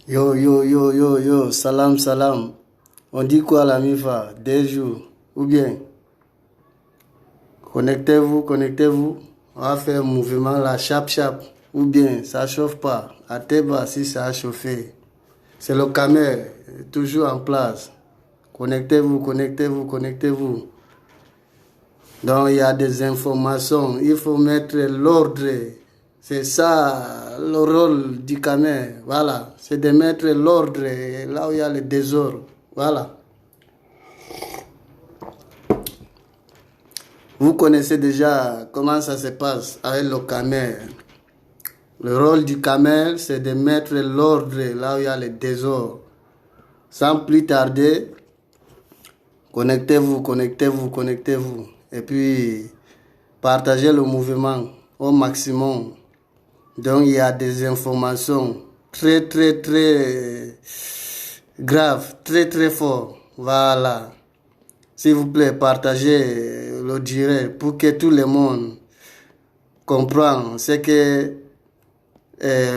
Yo, yo, yo, yo, yo, salam, salam. On dit quoi la MIFA? Des jours. Ou bien, connectez-vous, connectez-vous. On va faire un mouvement là, chap, chap. Ou bien, ça chauffe pas. À Teba, si ça a chauffé. C'est le caméra, toujours en place. Connectez-vous, connectez-vous, connectez-vous. Donc, il y a des informations. Il faut mettre l'ordre. C'est ça le rôle du caméra. Voilà. C'est de mettre l'ordre là où il y a le désordre. Voilà. Vous connaissez déjà comment ça se passe avec le caméra. Le rôle du caméra, c'est de mettre l'ordre là où il y a le désordre. Sans plus tarder, connectez-vous, connectez-vous, connectez-vous. Et puis, partagez le mouvement au maximum. Donc, il y a des informations très, très, très graves, très, très fortes. Voilà. S'il vous plaît, partagez le direct pour que tout le monde comprenne ce que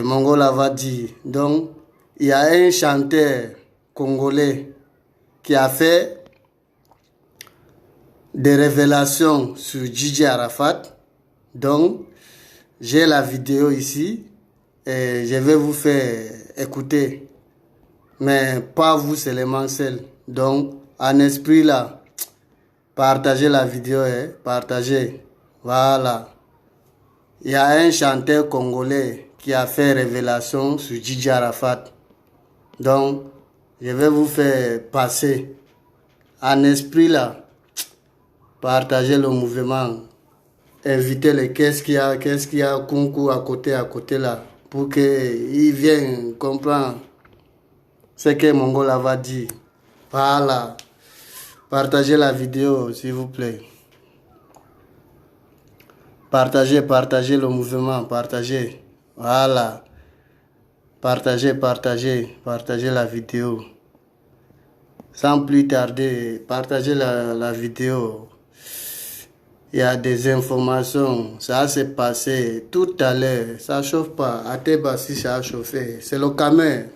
Mongola va dire. Donc, il y a un chanteur congolais qui a fait des révélations sur Gigi Arafat. Donc, j'ai la vidéo ici et je vais vous faire écouter. Mais pas vous seulement seul. Donc, en esprit là, partagez la vidéo, partagez. Voilà. Il y a un chanteur congolais qui a fait révélation sur Gigi Arafat. Donc, je vais vous faire passer. En esprit là, partagez le mouvement. Invitez les qu'est-ce qu'il y a, concours à côté là, pour qu'ils viennent comprendre ce que Mongola va dire. Voilà. Partagez la vidéo, s'il vous plaît. Partagez, partagez le mouvement, partagez. Voilà. Partagez, partagez, partagez la vidéo. Sans plus tarder, partagez la vidéo. Il y a des informations. Ça s'est passé tout à l'heure. Ça ne chauffe pas. À Teba, si ça a chauffé. C'est le caméra.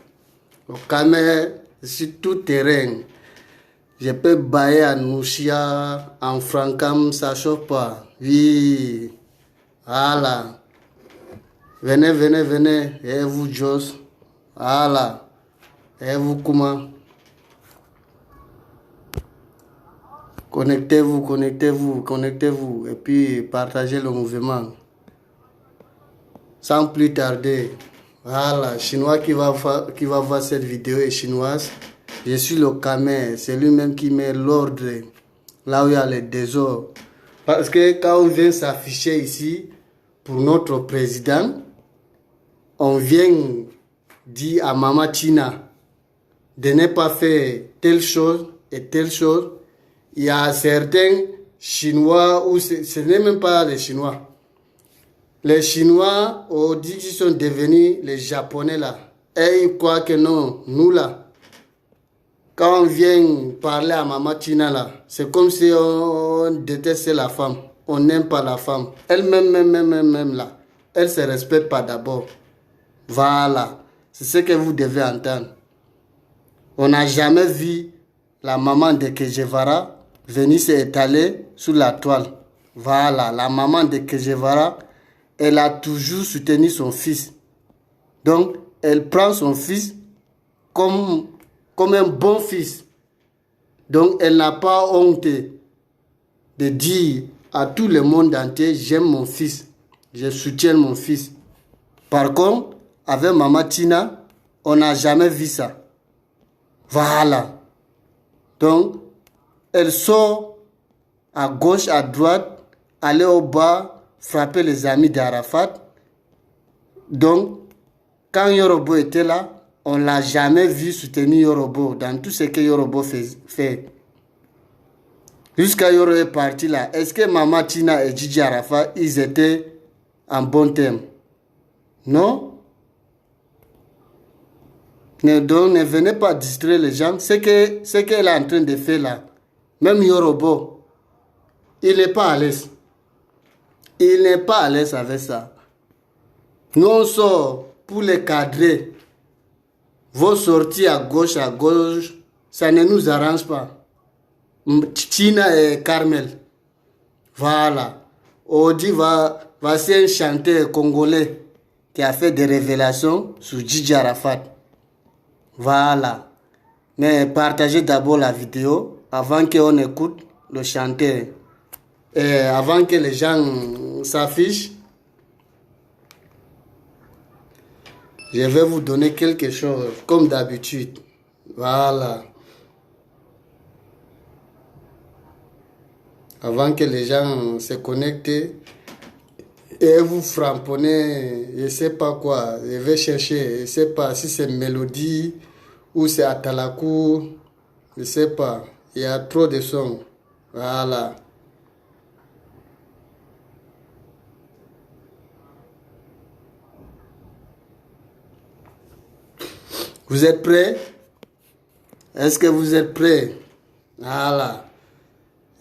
Le caméra, sur tout terrain. Je peux bailler à Nouchia, en Francam, ça ne chauffe pas. Oui. Voilà. Venez, venez, venez. Et vous, Jos. Voilà. Et vous, Kuma. Connectez-vous, connectez-vous, connectez-vous. Et puis, partagez le mouvement. Sans plus tarder. Voilà. Chinois qui va voir cette vidéo est chinoise. Je suis le caméra. C'est lui-même qui met l'ordre là où il y a les désordres. Parce que quand on vient s'afficher ici pour notre président, on vient dire à Mama Tina de ne pas faire telle chose et telle chose. Il y a certains Chinois, ou ce n'est même pas les Chinois. Les Chinois, on dit qu'ils sont devenus les Japonais là. Et ils croient que non, nous là, quand on vient parler à Mama Tina là, c'est comme si on détestait la femme. On n'aime pas la femme. Elle-même, même là, elle ne se respecte pas d'abord. Voilà. C'est ce que vous devez entendre. On n'a jamais vu la maman de Kejevara venir s'étaler sur la toile. Voilà. La maman de Kejevara, elle a toujours soutenu son fils. Donc, elle prend son fils comme un bon fils. Donc, elle n'a pas honte de dire à tout le monde entier, j'aime mon fils, je soutiens mon fils. Par contre, avec Mama Tina, on n'a jamais vu ça. Voilà. Donc, elle sort à gauche, à droite, aller au bas, frapper les amis d'Arafat. Donc, quand Yorobo était là, on ne l'a jamais vu soutenir Yorobo dans tout ce que Yorobo fait. Jusqu'à Yoro est parti là. Est-ce que Mama Tina et Gigi Arafat, ils étaient en bon terme? Non? Donc, ne venez pas distraire les gens. Ce qu'elle est en train de faire là, même Yorobo, il n'est pas à l'aise. Il n'est pas à l'aise avec ça. Nous, on sort pour les cadrer. Vos sorties à gauche, ça ne nous arrange pas. China et Carmel. Voilà. Odi c'est un chanteur congolais qui a fait des révélations sur Djidji Arafat. Voilà. Mais partagez d'abord la vidéo avant qu'on écoute le chanteur. Et avant que les gens s'affichent, je vais vous donner quelque chose, comme d'habitude. Voilà. Avant que les gens se connectent et vous frapponnez, je ne sais pas quoi, je vais chercher, je ne sais pas si c'est mélodie ou c'est Atalakou, je ne sais pas, il y a trop de sons. Voilà. Vous êtes prêts? Est-ce que vous êtes prêts? Voilà.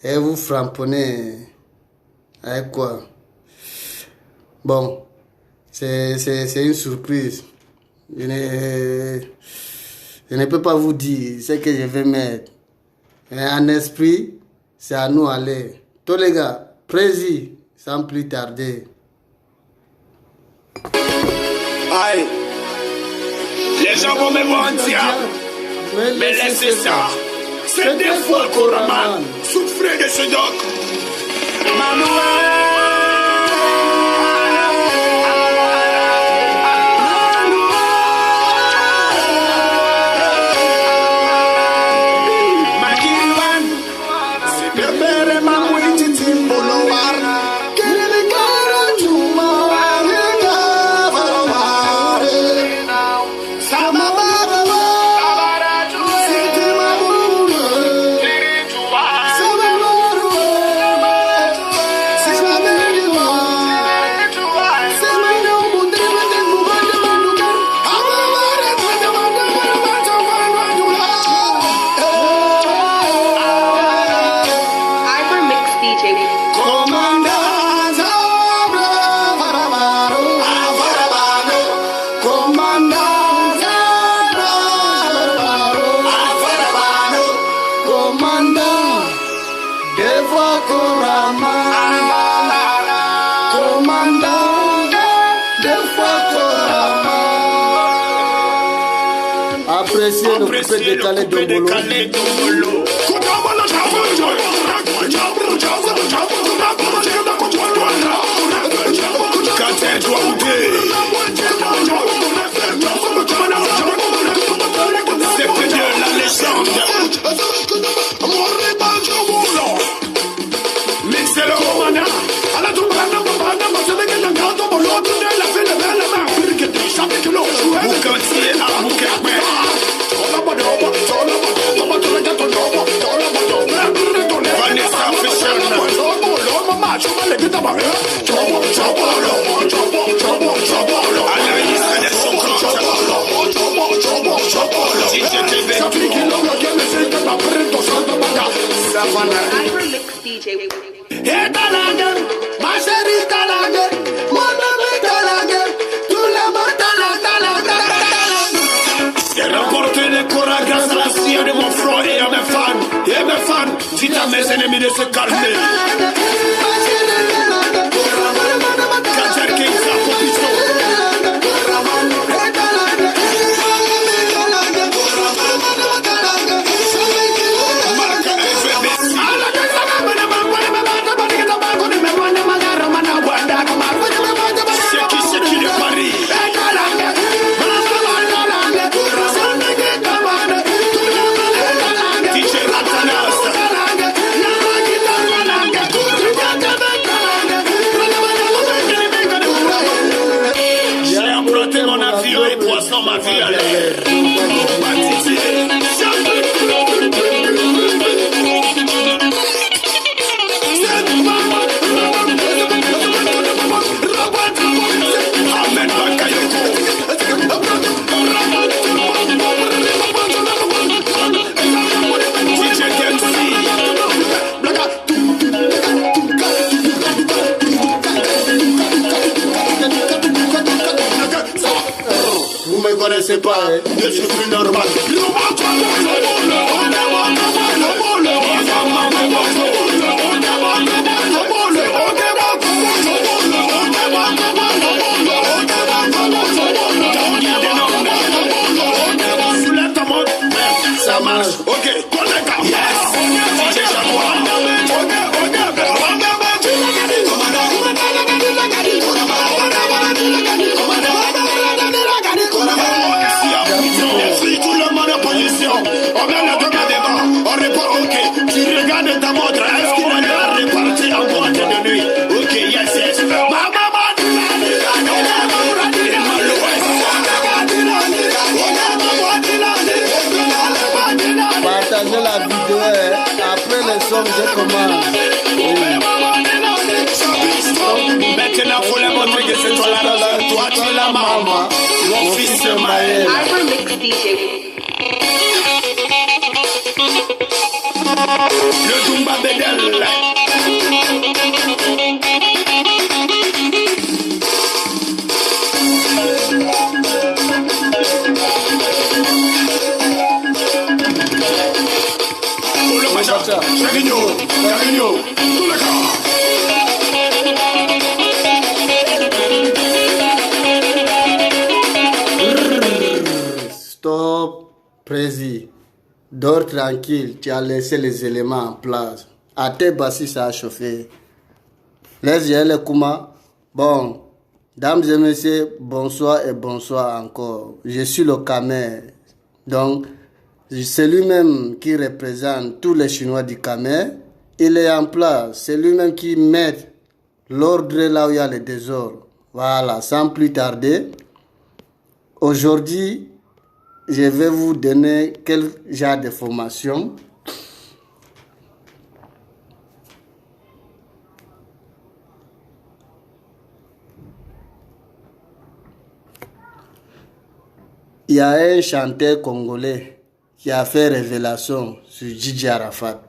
Et vous frapponnez avec quoi? Bon, c'est une surprise. Je ne peux pas vous dire ce que je vais mettre. Mais en esprit, c'est à nous aller. Tous les gars, prêts-y, sans plus tarder. Aïe. Les gens vont me mentir. Mais laissez ça. C'est des fois qu'on ramène. Souffrez de ce doc. Appréciez le coupé décalé d'Ombolo. C'est de la légende. Mixez-le au mana. Boucantier à Bouquet. Vanessa Fisher. Anaïs Anderson. J'ai remporté les coras grâce à la scie de mon front et à mes fans. Et mes fans, dites à mes ennemis de se calmer. Kajar King, ça faut ma vie à l'air. Ahmed Bakayoko. DJ Kenzie. Vous me connaissez pas, je suis plus normal. Ça marche, ok, connecta, yes, DJ Jaguar, tout le monde en position, on met le domaine débat, on répond ok, tu regardes ta montre, est-ce qu'il est réparti en boîte de nuit, ok, yes, yes, partagez la vidéo, après le son, je commence. Maintenant, faut leur montrer que c'est toi la raison. Toi, tu es la maman. Mon fils, c'est Maël. Le Dumba Bedel. Chaguinho, tout le corps. Stop, Prési. Dors tranquille, tu as laissé les éléments en place. À tes bassis, ça a chauffé. Les le Kuma. Bon, dames et messieurs, bonsoir et bonsoir encore. Je suis le Khmer. Donc, c'est lui-même qui représente tous les Chinois du Khmer. Il est en place. C'est lui-même qui met l'ordre là où il y a le désordre. Voilà, sans plus tarder. Aujourd'hui, je vais vous donner quel genre de formation. Il y a un chanteur congolais qui a fait révélation sur Gigi Arafat.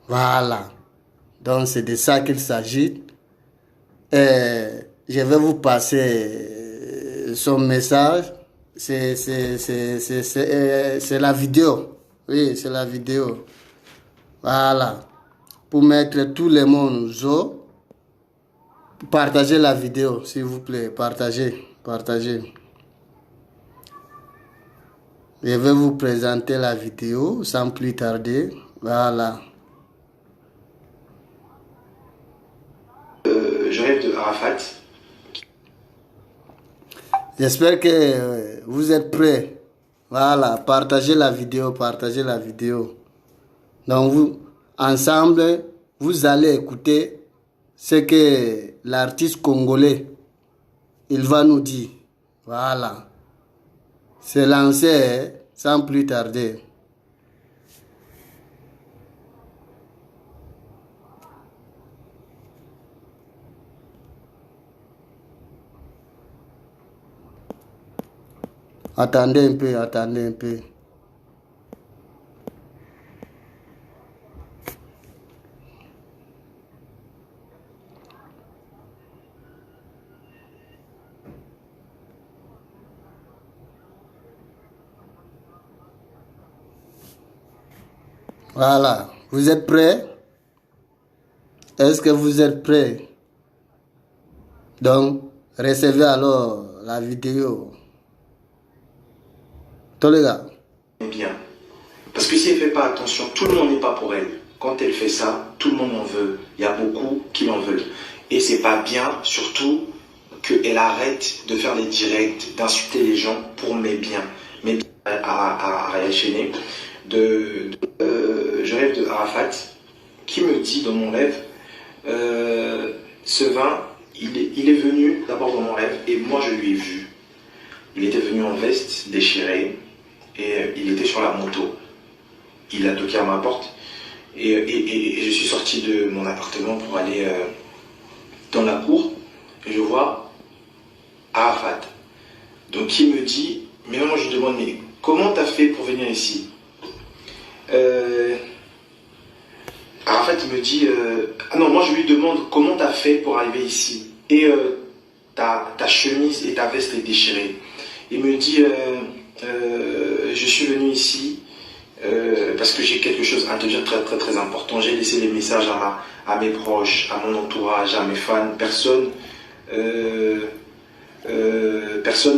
Voilà. Donc c'est de ça qu'il s'agit. Je vais vous passer son message. C'est la vidéo. Oui, c'est la vidéo. Voilà. Pour mettre tout le monde au. Partagez la vidéo, s'il vous plaît. Partagez. Je vais vous présenter la vidéo sans plus tarder. Voilà. Je rêve de Arafat. J'espère que vous êtes prêts. Voilà, partagez la vidéo. Donc, ensemble, vous allez écouter ce que l'artiste congolais, il va nous dire. Voilà. C'est lancé sans plus tarder. Attendez un peu. Voilà. Vous êtes prêts? Est-ce que vous êtes prêts? Donc, recevez alors la vidéo. Tous les gars. Bien. Parce que si elle ne fait pas attention, tout le monde n'est pas pour elle. Quand elle fait ça, tout le monde en veut. Il y a beaucoup qui l'en veulent. Et c'est pas bien, surtout, qu'elle arrête de faire des directs, d'insulter les gens pour mes biens. Mais à réenchaîner. Je rêve de Arafat qui me dit dans mon rêve, ce vin, il est venu d'abord dans mon rêve et moi je lui ai vu. Il était venu en veste déchirée et il était sur la moto. Il a toqué à ma porte et je suis sorti de mon appartement pour aller dans la cour et je vois Arafat. Donc il me dit, mais moi je lui demande, mais comment t'as fait pour venir ici? Arafat il me dit, non, moi je lui demande comment t'as fait pour arriver ici et ta chemise et ta veste est déchirée. Il me dit, je suis venu ici parce que j'ai quelque chose à te dire très important. J'ai laissé des messages à mes proches, à mon entourage, à mes fans. Personne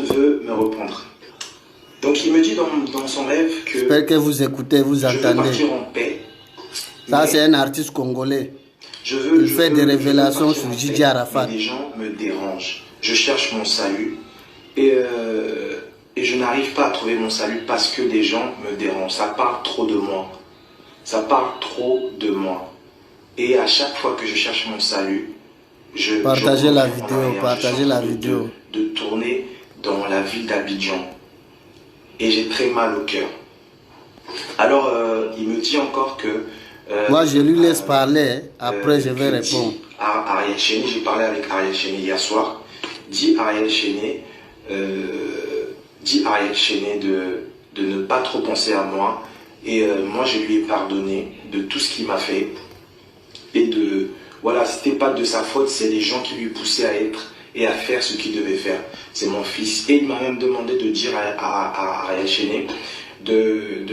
veut me reprendre. Donc il me dit dans son rêve que... J'espère que vous écoutez, vous entendez. Je veux partir en paix. Ça, c'est un artiste congolais. Il fait des révélations sur Djidji Arafat. Les gens me dérangent. Je cherche mon salut et je n'arrive pas à trouver mon salut parce que les gens me dérangent. Ça parle trop de moi. Ça parle trop de moi. Et à chaque fois que je cherche mon salut, partagez la vidéo. De tourner dans la ville d'Abidjan. Et j'ai très mal au cœur. Alors, il me dit encore que... moi, je lui laisse parler. Après, je vais répondre. Ariel Chéné, j'ai parlé avec Ariel Chéné hier soir. Dit Ariel Chéné de ne pas trop penser à moi. Et moi, je lui ai pardonné de tout ce qu'il m'a fait. Et de... Voilà, c'était pas de sa faute, c'est les gens qui lui poussaient à être et à faire ce qu'il devait faire. C'est mon fils. Et il m'a même demandé de dire à Ariel Chéné de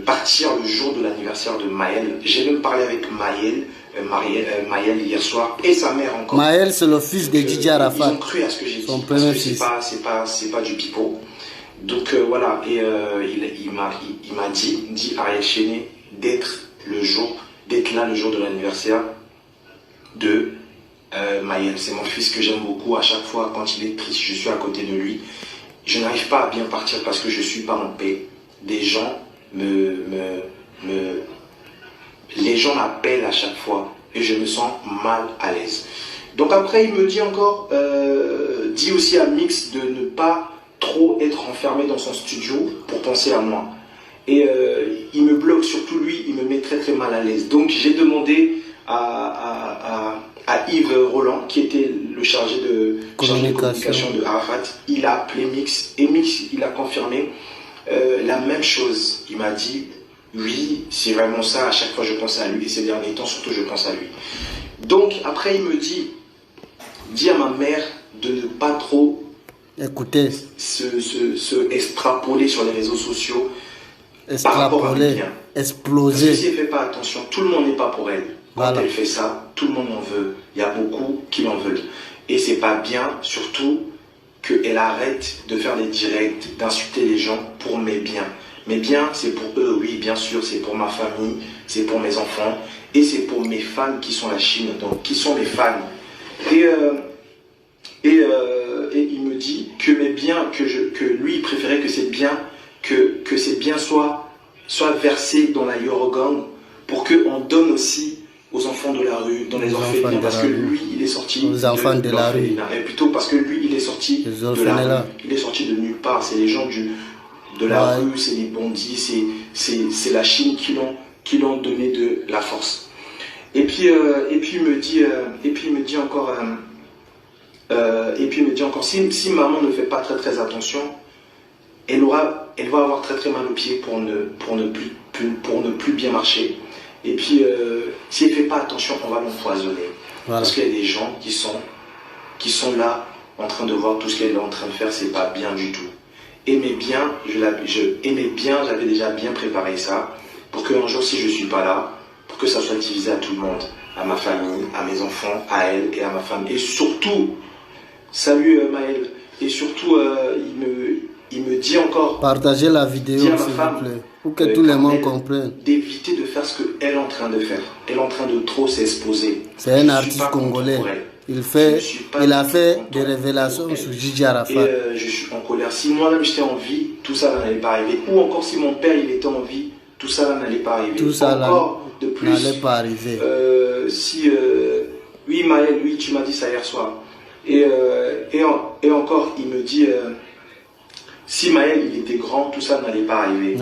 partir le jour de l'anniversaire de Maël. J'ai même parlé avec Maël hier soir et sa mère encore. Maël, c'est le fils de Djidji Arafat. Ils ont cru à ce que j'ai dit. Son premier fils. C'est pas du pipeau. Donc voilà, et il m'a dit Ariel Chéné d'être là le jour de l'anniversaire de Maël. C'est mon fils que j'aime beaucoup. À chaque fois, quand il est triste, je suis à côté de lui. Je n'arrive pas à bien partir parce que je ne suis pas en paix. Des gens les gens m'appellent à chaque fois et je me sens mal à l'aise. Donc après, il me dit encore, dit aussi à Mix de ne pas trop être enfermé dans son studio pour penser à moi. Et il me bloque, surtout lui, il me met très mal à l'aise. Donc j'ai demandé à Yves Roland, qui était le chargé de communication de Arafat. Il a appelé Mix et Mix, il a confirmé la même chose. Il m'a dit, oui, c'est vraiment ça, à chaque fois je pense à lui et ces derniers temps, surtout je pense à lui. Donc après il me dit à ma mère de ne pas trop écoutez, se extrapoler sur les réseaux sociaux. Extrapoler, exploser. Parce que si elle ne fait pas attention, tout le monde n'est pas pour elle. Quand voilà. Elle fait ça, tout le monde en veut. Il y a beaucoup qui en veulent. Et c'est pas bien, surtout, qu'elle arrête de faire des directs, d'insulter les gens pour mes biens. Mes biens, c'est pour eux, oui, bien sûr, c'est pour ma famille, c'est pour mes enfants, et c'est pour mes fans qui sont la Chine, donc qui sont mes fans. Et il me dit que mes biens, que lui, il préférait que ces biens, que ces biens soient versés dans la Eurogang pour qu'on donne aussi aux enfants de la rue, dans les orphelinats, parce que lui, il est sorti aux enfants de la rue. Et plutôt parce que lui, il est sorti de la rue. Il est sorti de nulle part. C'est les gens de la rue, c'est les bandits, c'est la Chine qui l'ont donné de la force. Et puis il me dit encore si maman ne fait pas très attention, elle va avoir très mal aux pieds pour ne plus bien marcher. Et puis si elle ne fait pas attention, on va l'empoisonner. Voilà. Parce qu'il y a des gens qui sont là en train de voir tout ce qu'elle est en train de faire, c'est pas bien du tout. J'avais déjà bien préparé ça pour qu'un jour, si je ne suis pas là, pour que ça soit divisé à tout le monde, à ma famille, à mes enfants, à elle et à ma femme. Et surtout, salut Maël, et surtout, il me dit encore... Partagez la vidéo, s'il vous plaît, pour que tout le monde comprenne. D'éviter de faire ce qu'elle est en train de faire. Elle est en train de trop s'exposer. C'est un artiste congolais. Il a fait des révélations sur Djidji Arafat. Et je suis en colère. Si moi-même j'étais en vie, tout ça n'allait pas arriver. Ou encore si mon père il était en vie, tout ça n'allait pas arriver. Tout ça n'allait pas arriver. Oui Maël, oui tu m'as dit ça hier soir. Et encore il me dit si Maël il était grand, tout ça n'allait pas arriver.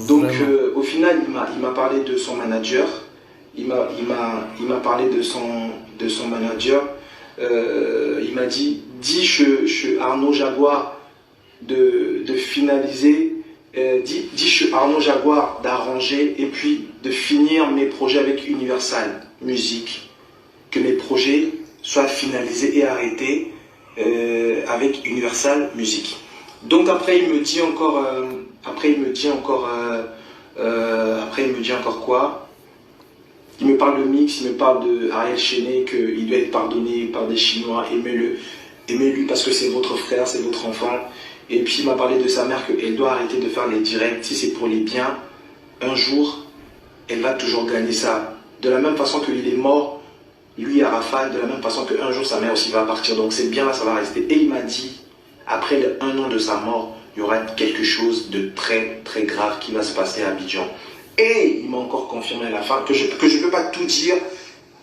Donc au final il m'a parlé de son manager. Il m'a parlé de son manager. Il m'a dit chez Arnaud Jaguar de finaliser, chez Arnaud Jaguar d'arranger et puis de finir mes projets avec Universal Music, que mes projets soient finalisés et arrêtés avec Universal Music. Donc après il me dit encore quoi? Il me parle de Mix, il me parle de Ariel Chenet, qu'il doit être pardonné par des Chinois, aimez-lui parce que c'est votre frère, c'est votre enfant. Et puis il m'a parlé de sa mère, qu'elle doit arrêter de faire les directs. Si c'est pour les biens, un jour, elle va toujours gagner ça. De la même façon qu'il est mort, lui Arafat, de la même façon qu'un jour sa mère aussi va partir. Donc c'est bien là, ça va rester. Et il m'a dit, après le 1 an de sa mort, il y aura quelque chose de très très grave qui va se passer à Abidjan. Et il m'a encore confirmé à la fin que je ne peux pas tout dire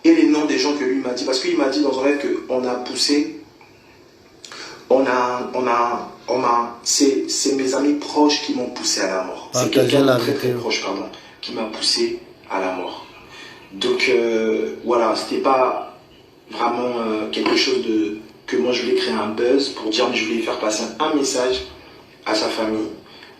et les noms des gens que lui m'a dit. Parce qu'il m'a dit dans un rêve qu'on a poussé, c'est mes amis proches qui m'ont poussé à la mort. C'est quelqu'un de très très proche, pardon, qui m'a poussé à la mort. Donc voilà, c'était pas vraiment quelque chose que moi je voulais créer un buzz pour dire, mais je voulais faire passer un message à sa famille,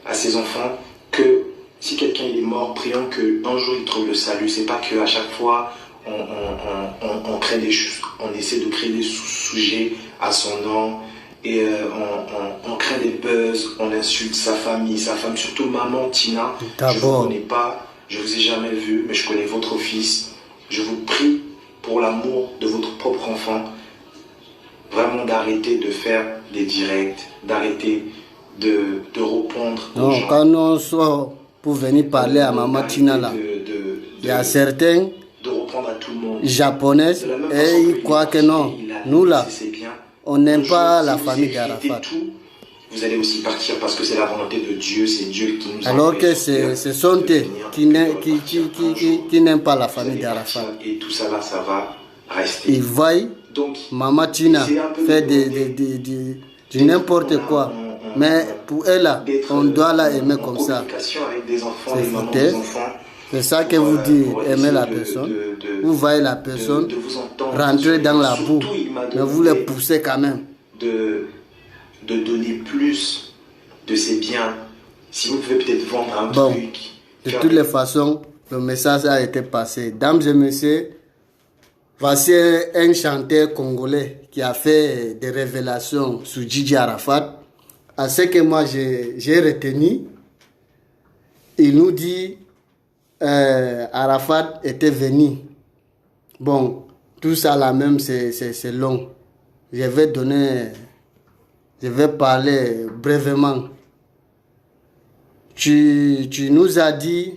à ses enfants, que si quelqu'un il est mort, prions qu'un jour il trouve le salut. C'est pas qu'à chaque fois on crée des choses, on essaie de créer des sujets à son nom et on crée des buzz, on insulte sa famille, surtout maman Tina. Je vous connais pas, je vous ai jamais vu, mais je connais votre fils. Je vous prie pour l'amour de votre propre enfant, vraiment d'arrêter de faire des directs, d'arrêter de répondre aux gens. Quand on sort pour venir parler à maman Tina là, il y a certains japonais et ils croient que non, nous là, on n'aime pas la famille d'Arafat. Vous allez aussi partir parce que c'est la volonté de Dieu, c'est Dieu qui nous a. Alors que ce sont eux qui n'aiment pas la famille d'Arafat. Et tout ça là, ça va rester. Ils voient maman Tina faire du n'importe quoi. Mais pour elle là, on doit la aimer comme ça. C'est foutu. C'est ça que vous dites, aimer la personne. Vous voyez la personne rentrer dans la boue, mais vous les poussez quand même. De donner plus de ses biens. Si vous pouvez peut-être vendre un truc. De toutes les façons, le message a été passé. Dames et messieurs, voici un chanteur congolais qui a fait des révélations sur Djidji Arafat. À ce que moi j'ai retenu, il nous dit Arafat était venu. Bon, tout ça là même c'est long. Je vais parler brièvement. Tu nous as dit,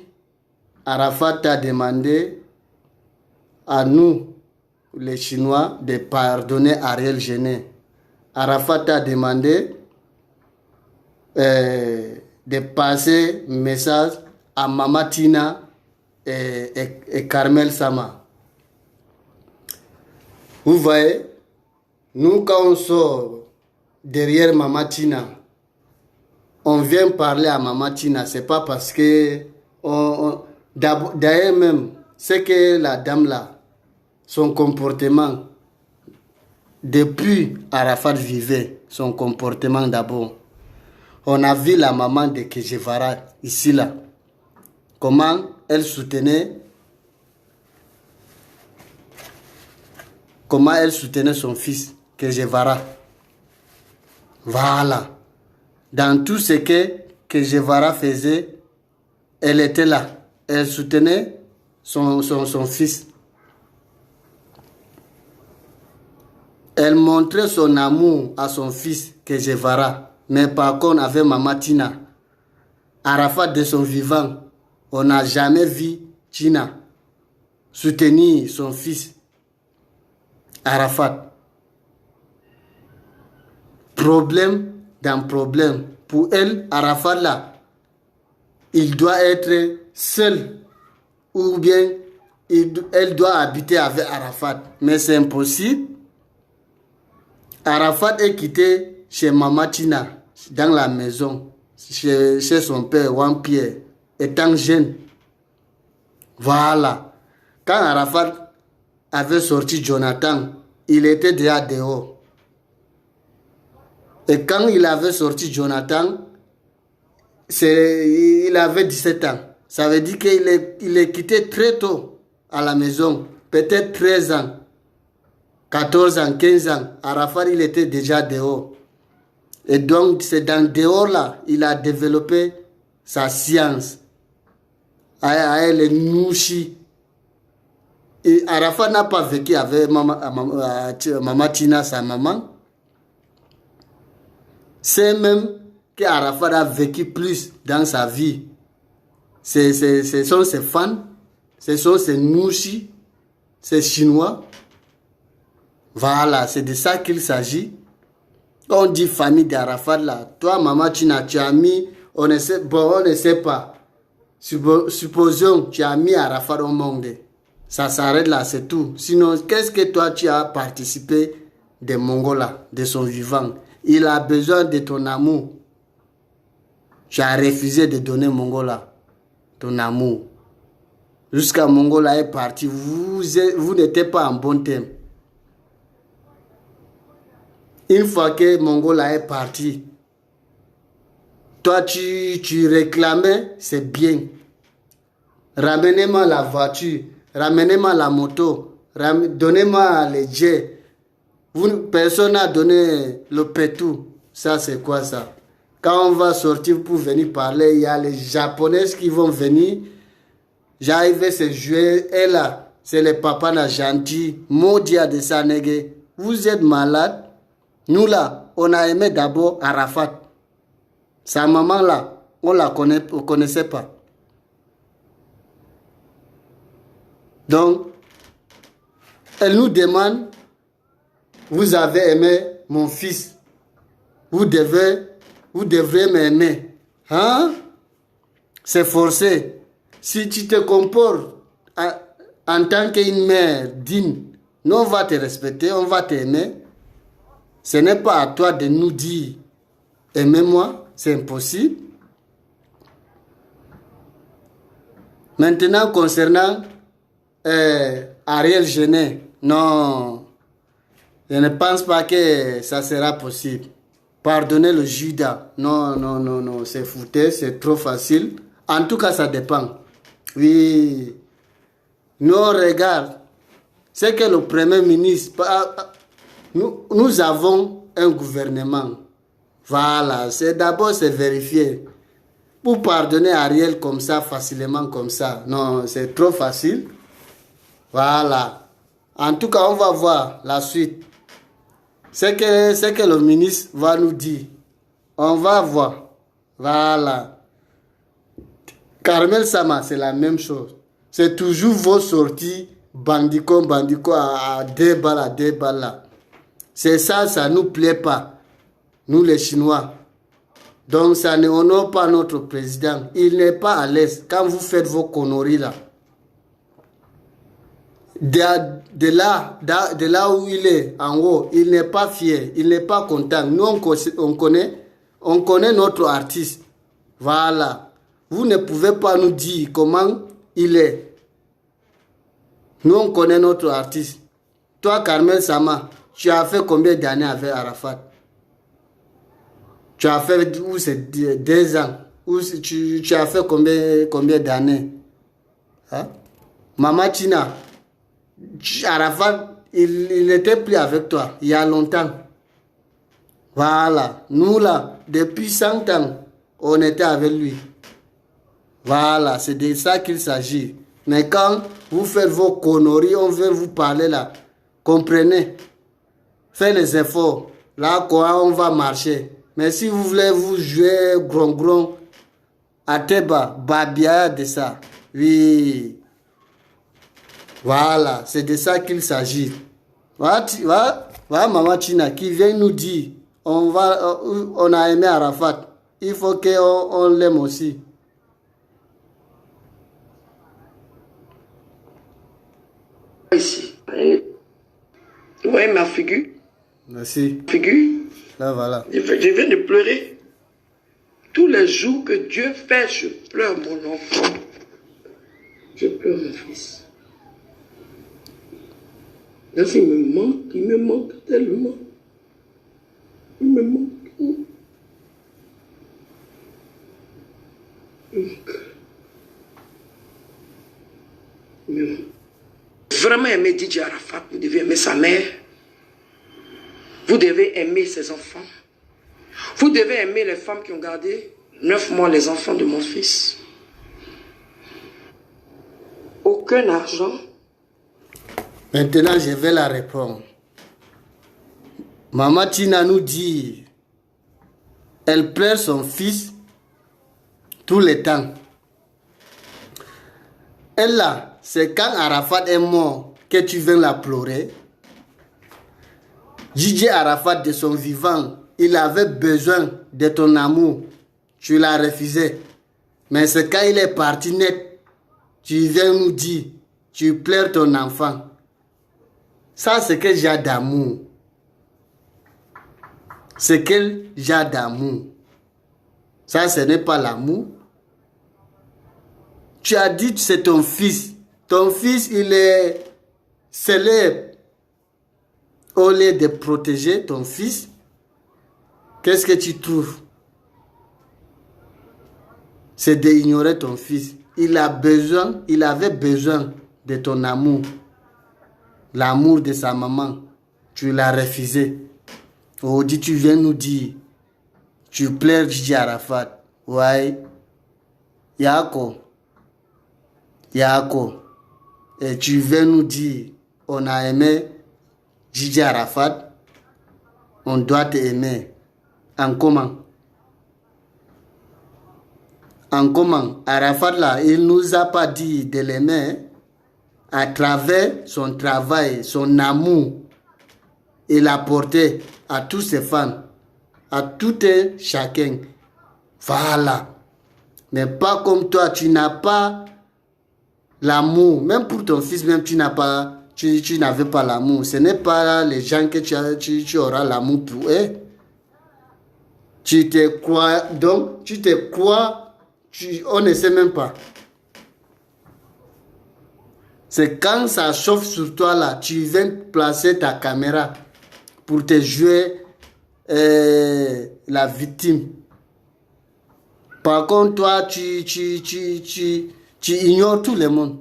Arafat a demandé à nous, les Chinois, de pardonner Ariel Chenet. Arafat a demandé de passer un message à Mama Tina et Carmel Sama. Vous voyez, nous quand on sort derrière Mama Tina, on vient parler à Mama Tina, c'est pas parce que d'ailleurs même, c'est que la dame là, son comportement, depuis Arafat vivait, son comportement d'abord. On a vu la maman de Kejevara ici là, comment elle soutenait son fils Kejevara. Voilà. Dans tout ce que Kejevara faisait, elle était là. Elle soutenait son fils. Elle montrait son amour à son fils Kejevara. Mais par contre, avec Mama Tina, Arafat de son vivant, on n'a jamais vu Tina soutenir son fils Arafat. Problème dans problème. Pour elle, Arafat là, il doit être seul ou bien elle doit habiter avec Arafat. Mais c'est impossible. Arafat est quitté chez Mama Tina, dans la maison, chez son père, Juan Pierre, étant jeune. Voilà. Quand Arafat avait sorti Jonathan, il était déjà dehors. Et quand il avait sorti Jonathan, il avait 17 ans. Ça veut dire qu'il est quitté très tôt à la maison, peut-être 13 ans, 14 ans, 15 ans. Arafat, il était déjà dehors. Et donc, c'est dans dehors là, il a développé sa science. Avec les Nouchi. Et Arafat n'a pas vécu avec Maman Tina, sa maman. C'est même qu'Arafat a vécu plus dans sa vie. Ce sont ses fans, ce sont ses Nouchi, ses Chinois. Voilà, c'est de ça qu'il s'agit. On dit famille d'Arafat là. Toi, Maman Tina, tu as mis, on ne sait pas. Supposons que tu as mis Arafat au monde. Ça s'arrête là, c'est tout. Sinon, qu'est-ce que toi tu as participé des Mongols, de son vivant? Il a besoin de ton amour. Tu as refusé de donner Mongola ton amour. Jusqu'à Mongola est parti, vous n'étiez pas en bon terme. Une fois que Mongola est parti, toi tu réclamais, c'est bien. Ramenez-moi la voiture, ramenez-moi la moto, donnez-moi les jets. Personne n'a donné le pétou. Ça, c'est quoi ça? Quand on va sortir pour venir parler, il y a les Japonais qui vont venir. J'arrive à se jouer. Et là, c'est le papa na gentil. Maudit de Sanégué. Vous êtes malade. Nous là, on a aimé d'abord Arafat. Sa maman là, on la connaissait pas. Donc, elle nous demande, vous avez aimé mon fils. Vous devrez m'aimer. Hein? C'est forcé. Si tu te comportes en tant qu'une mère digne, nous on va te respecter, on va t'aimer. Ce n'est pas à toi de nous dire aimez-moi, c'est impossible. Maintenant, concernant Ariel Genet, non, je ne pense pas que ça sera possible. Pardonner le Judas, non, c'est foutu, c'est trop facile. En tout cas, ça dépend. Oui, nous on regarde, c'est que le Premier ministre, nous avons un gouvernement. Voilà, d'abord c'est vérifier. Pour pardonner Ariel comme ça, facilement comme ça, non, c'est trop facile. Voilà. En tout cas, on va voir la suite. C'est que le ministre va nous dire. On va voir. Voilà. Carmel Sama, c'est la même chose. C'est toujours vos sorties bandico à 2 balles là. C'est ça, ça ne nous plaît pas. Nous les Chinois. Donc ça ne honore pas notre président. Il n'est pas à l'aise quand vous faites vos conneries là. De là où il est, en haut, il n'est pas fier, il n'est pas content. Nous, on connaît notre artiste. Voilà. Vous ne pouvez pas nous dire comment il est. Nous, on connaît notre artiste. Toi, Carmel Sama, tu as fait combien d'années avec Arafat? Tu as fait, où c'est 2 ans? Tu as fait combien d'années? Hein? Maman Tina, Arafat, il n'était plus avec toi il y a longtemps. Voilà. Nous là, depuis 100 ans, on était avec lui. Voilà, c'est de ça qu'il s'agit. Mais quand vous faites vos conneries, on veut vous parler là. Comprenez. Faites les efforts. Là, quoi, on va marcher. Mais si vous voulez vous jouer gron, Ateba, Babia de ça. Oui. Voilà, c'est de ça qu'il s'agit. Voilà, Maman Tina qui vient nous dire, on a aimé Arafat. Il faut qu'on l'aime aussi. Ici. Ouais, ma figure. Merci. Figure. Là, voilà. Je viens de pleurer. Tous les jours que Dieu fait, je pleure mon enfant. Je pleure mon fils. Là, il me manque tellement. Il me manque. Vraiment aimer Didier Arafat, vous devez aimer sa mère. Vous devez aimer ses enfants. Vous devez aimer les femmes qui ont gardé 9 mois les enfants de mon fils. Aucun argent. Maintenant, je vais la répondre. Maman Tina nous dit, elle pleure son fils tout le temps. Elle là, c'est quand Arafat est mort que tu viens la pleurer. Gigi Arafat de son vivant, il avait besoin de ton amour. Tu l'as refusé. Mais c'est quand il est parti net, tu viens nous dire, tu pleures ton enfant. Ça, c'est quel genre d'amour? C'est quel genre d'amour? Ça, ce n'est pas l'amour. Tu as dit que c'est ton fils. Ton fils, il est célèbre. Au lieu de protéger ton fils, qu'est-ce que tu trouves? C'est d'ignorer ton fils. Il avait besoin de ton amour. L'amour de sa maman. Tu l'as refusé. Aujourd'hui, tu viens nous dire, tu pleures Gigi Arafat. Ouais. Yako. Et tu viens nous dire, on a aimé Gigi Arafat, on doit te aimer. En comment? En comment? Arafat là, il nous a pas dit de l'aimer à travers son travail, son amour. Il a porté à tous ses fans, à tout et chacun. Voilà. Mais pas comme toi, tu n'as pas l'amour. Même pour ton fils, même tu n'avais pas l'amour. Ce n'est pas les gens que tu auras l'amour pour eux. Tu te crois, donc tu te crois, on ne sait même pas. C'est quand ça chauffe sur toi là, tu viens placer ta caméra pour te jouer la victime. Par contre, toi, tu ignores tout le monde.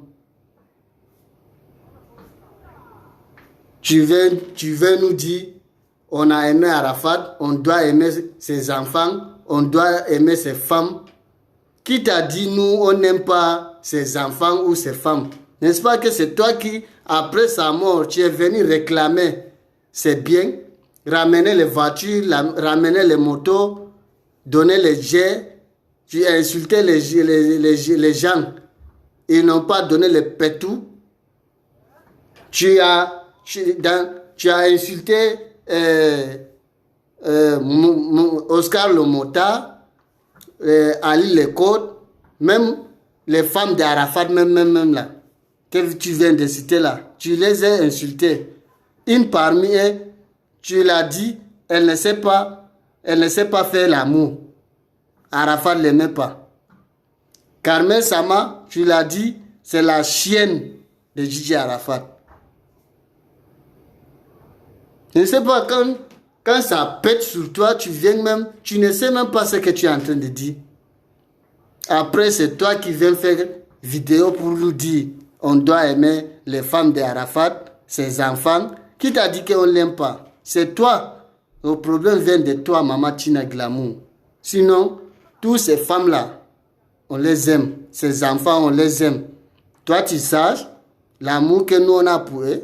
Tu veux nous dire, on a aimé Arafat, on doit aimer ses enfants, on doit aimer ses femmes. Qui t'a dit, nous, on n'aime pas ses enfants ou ses femmes? N'est-ce pas que c'est toi qui, après sa mort, tu es venu réclamer ses biens, ramener les voitures, ramener les motos, donner les jets, tu as insulté les gens. Ils n'ont pas donné le pétou. Tu as insulté Oscar Lomota, Ali Lecote, même les femmes d'Arafat, même là, que tu viens de citer là, tu les as insultés. Une parmi elles, tu l'as dit, elle ne sait pas faire l'amour. Arafat ne l'aimait pas. Carmel Sama, tu l'as dit, c'est la chienne de Gigi Arafat. Je ne sais pas, quand ça pète sur toi, tu ne sais même pas ce que tu es en train de dire. Après, c'est toi qui viens faire vidéo pour nous dire, on doit aimer les femmes d'Arafat, ses enfants. Qui t'a dit qu'on ne l'aime pas? C'est toi. Le problème vient de toi, Maman Tina Glamour. Sinon, toutes ces femmes-là, on les aime. Ces enfants, on les aime. Toi, tu saches l'amour que nous, on a pour eux.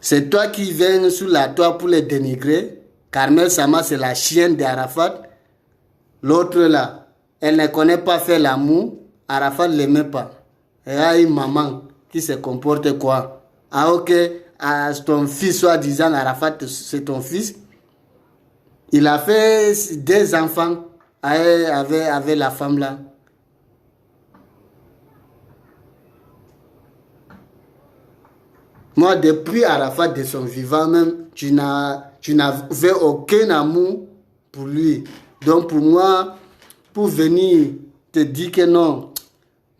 C'est toi qui viens sous la toile pour les dénigrer. Carmel Sama, c'est la chienne d'Arafat. L'autre là, elle ne connaît pas faire l'amour. Arafat ne l'aimait pas. Elle a une maman qui se comporte quoi? Ah ok, ton fils, soi-disant, Arafat, c'est ton fils. Il a fait 2 enfants avec la femme là. Moi, depuis Arafat de son vivant même, tu n'avais aucun amour pour lui. Donc pour moi, pour venir te dire que non,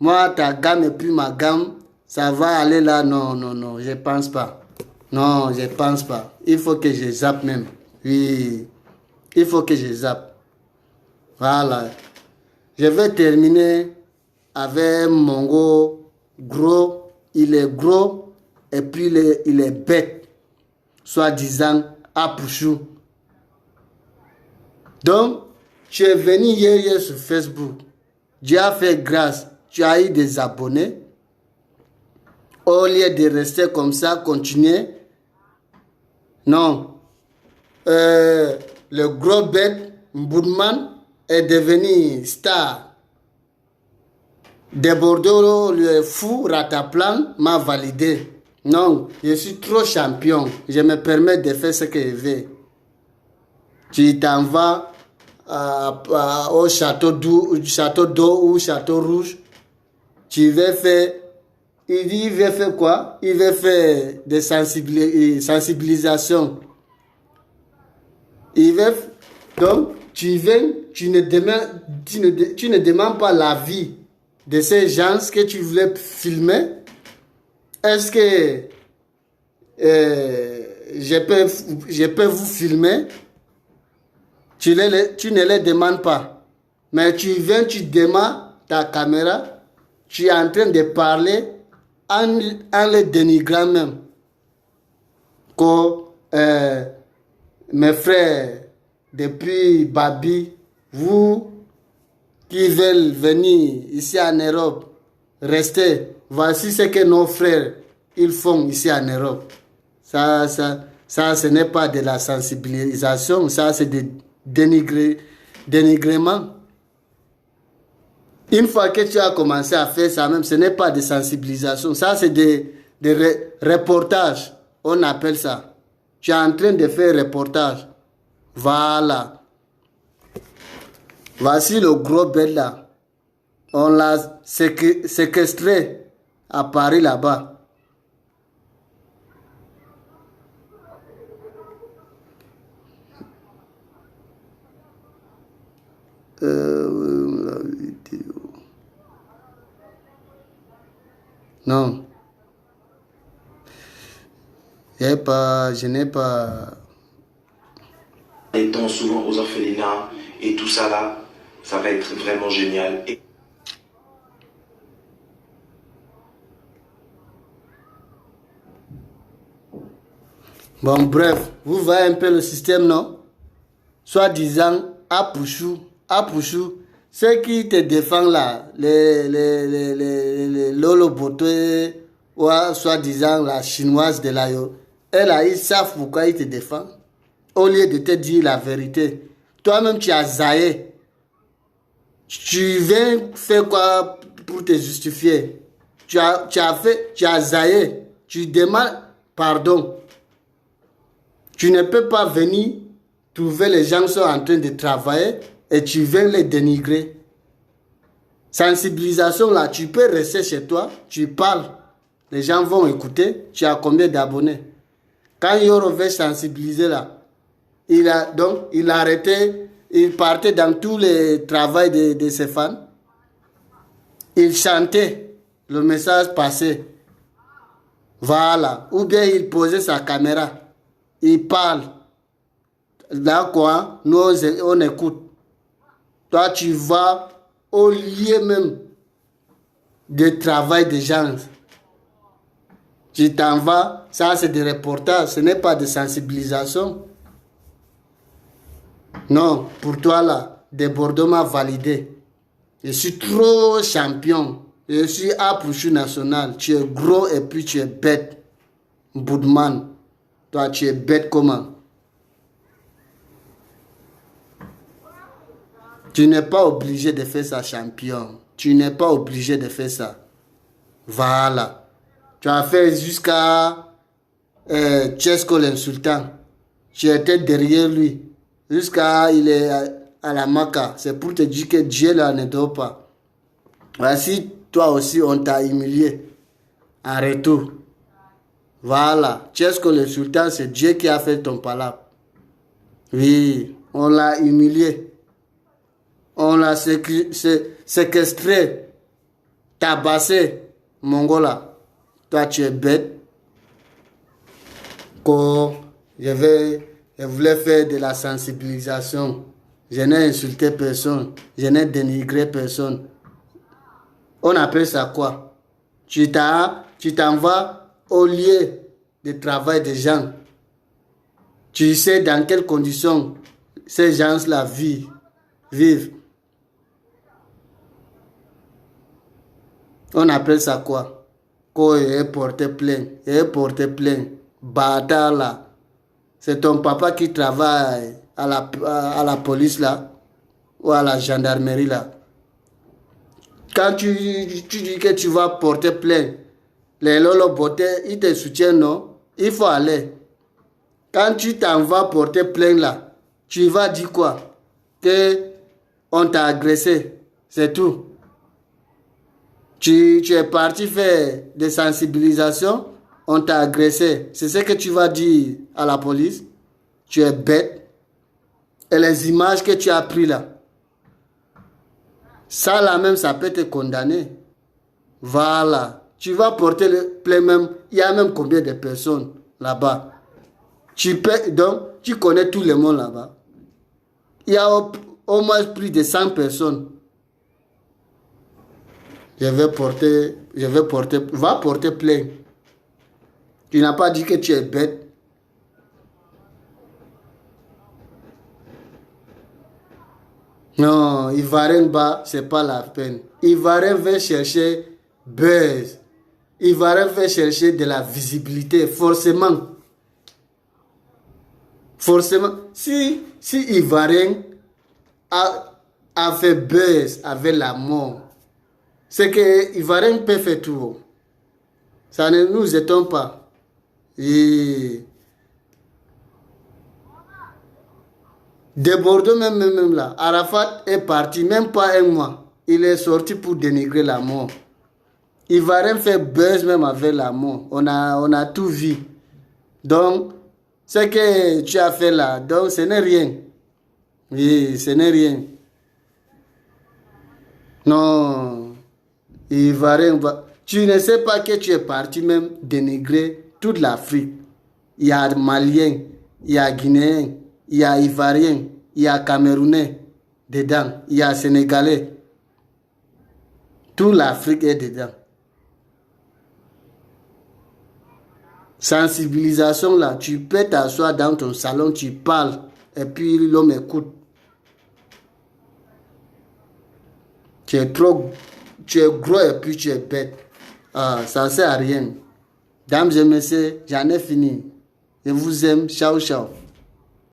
moi ta gamme et puis ma gamme, ça va aller là, non, je pense pas. Non, je pense pas. Il faut que je zappe même. Oui, il faut que je zappe. Voilà. Je vais terminer avec Mongo gros. Il est gros et puis il est bête. Soi-disant, Apouchou. Donc, tu es venu hier sur Facebook. Dieu a fait grâce. Tu as eu des abonnés. Au lieu de rester comme ça, continuer. Non. Le gros bête, Mboudman, est devenu star. De Bordeaux, le fou, Rataplan, m'a validé. Non, je suis trop champion. Je me permets de faire ce que je veux. Tu t'en vas au château d'eau ou château rouge. Tu veux faire... Il veut faire quoi? Il veut faire des sensibilisations. Il veut... Donc, tu ne demandes pas l'avis de ces gens que tu voulais filmer. Est-ce que je peux vous filmer? Tu ne les demandes pas. Mais tu viens, tu démarres ta caméra. Tu es en train de parler en les dénigrant même. Que mes frères, depuis Babi, vous qui veulent venir ici en Europe, restez. Voici ce que nos frères ils font ici en Europe. Ça, ce n'est pas de la sensibilisation, ça c'est de dénigrement. Une fois que tu as commencé à faire ça même, ce n'est pas de sensibilisation, ça c'est des reportages, on appelle ça. Tu es en train de faire reportage. Voilà. Voici le gros bête là. On l'a séquestré à Paris là-bas. La vidéo. Non. Je n'ai pas... Étant souvent aux orphelinats et tout ça là, ça va être vraiment génial. Bon, bref, vous voyez un peu le système, non? Soit disant, Apouchou, ceux qui te défendent là, les Lolo Botoé, ou soit disant la chinoise de l'Ayo, ils savent pourquoi ils te défendent. Au lieu de te dire la vérité, toi-même tu as zaïe. Tu viens faire quoi pour te justifier? Tu as zaïe. Tu demandes pardon. Tu ne peux pas venir trouver les gens qui sont en train de travailler et tu viens les dénigrer. Sensibilisation là, tu peux rester chez toi, tu parles. Les gens vont écouter. Tu as combien d'abonnés? Quand Yoro veut sensibiliser là, il a arrêté, il partait dans tous les travaux de ses fans. Il chantait, le message passait. Voilà. Ou bien il posait sa caméra. Il parle. Là quoi, nous on écoute. Toi tu vas au lieu même de travail des gens. Tu t'en vas, ça c'est des reportages, ce n'est pas de sensibilisation. Non, pour toi là, de Bordeaux m'a validé. Je suis trop champion. Je suis Apouchou national. Tu es gros et puis tu es bête. Boudman. Toi tu es bête comment? Tu n'es pas obligé de faire ça champion. Tu n'es pas obligé de faire ça. Voilà. Tu as fait jusqu'à Tchesco l'insultant. Tu étais derrière lui. Jusqu'à il est à la Maca. C'est pour te dire que Dieu là ne dort pas. Voici, toi aussi, on t'a humilié. En retour. Voilà. Tchesco l'insultant, c'est Dieu qui a fait ton palabre. Oui, on l'a humilié. On l'a séquestré. Tabassé. Mongola. Toi, tu es bête. Je voulais faire de la sensibilisation. Je n'ai insulté personne. Je n'ai dénigré personne. On appelle ça quoi? Tu t'en vas au lieu de travail des gens. Tu sais dans quelles conditions ces gens-là vivent. On appelle ça quoi? Quand il est porté plainte. Bâtard là. C'est ton papa qui travaille à la police là, ou à la gendarmerie là. Quand tu dis que tu vas porter plainte, les lolo boté, ils te soutiennent, non? Il faut aller. Quand tu t'en vas porter plainte là, tu vas dire quoi? Que on t'a agressé, c'est tout. Tu es parti faire des sensibilisations, on t'a agressé. C'est ce que tu vas dire à la police. Tu es bête. Et les images que tu as prises là, ça là même, ça peut te condamner. Voilà. Tu vas porter le plainte même. Il y a même combien de personnes là-bas? Donc, tu connais tout le monde là-bas. Il y a au moins plus de 100 personnes. Va porter plainte. Tu n'as pas dit que tu es bête. Non, Ivoirien bas, c'est pas la peine. Ivoirien veut chercher buzz. Ivoirien veut chercher de la visibilité, forcément. Forcément. Si Ivoirien a fait buzz avec la mort, c'est que Ivoirien peut faire tout. Ça ne nous étonne pas. Et de Bordeaux même là, Arafat est parti, même pas un mois. Il est sorti pour dénigrer la mort. Ivoirien fait buzz même avec la mort. On a tout vu. Donc, ce que tu as fait là, donc ce n'est rien. Oui, ce n'est rien. Non, Ivoirien, tu ne sais pas que tu es parti même dénigrer toute l'Afrique. Il y a Maliens, il y a Guinéens, il y a Ivoiriens, il y a Camerounais dedans, il y a Sénégalais. Toute l'Afrique est dedans. Sensibilisation là, tu peux t'asseoir dans ton salon, tu parles, et puis l'homme écoute. Tu es gros et puis tu es bête. Ah, ça ne sert à rien. Dames et messieurs, j'en ai fini. Je vous aime. Ciao, ciao.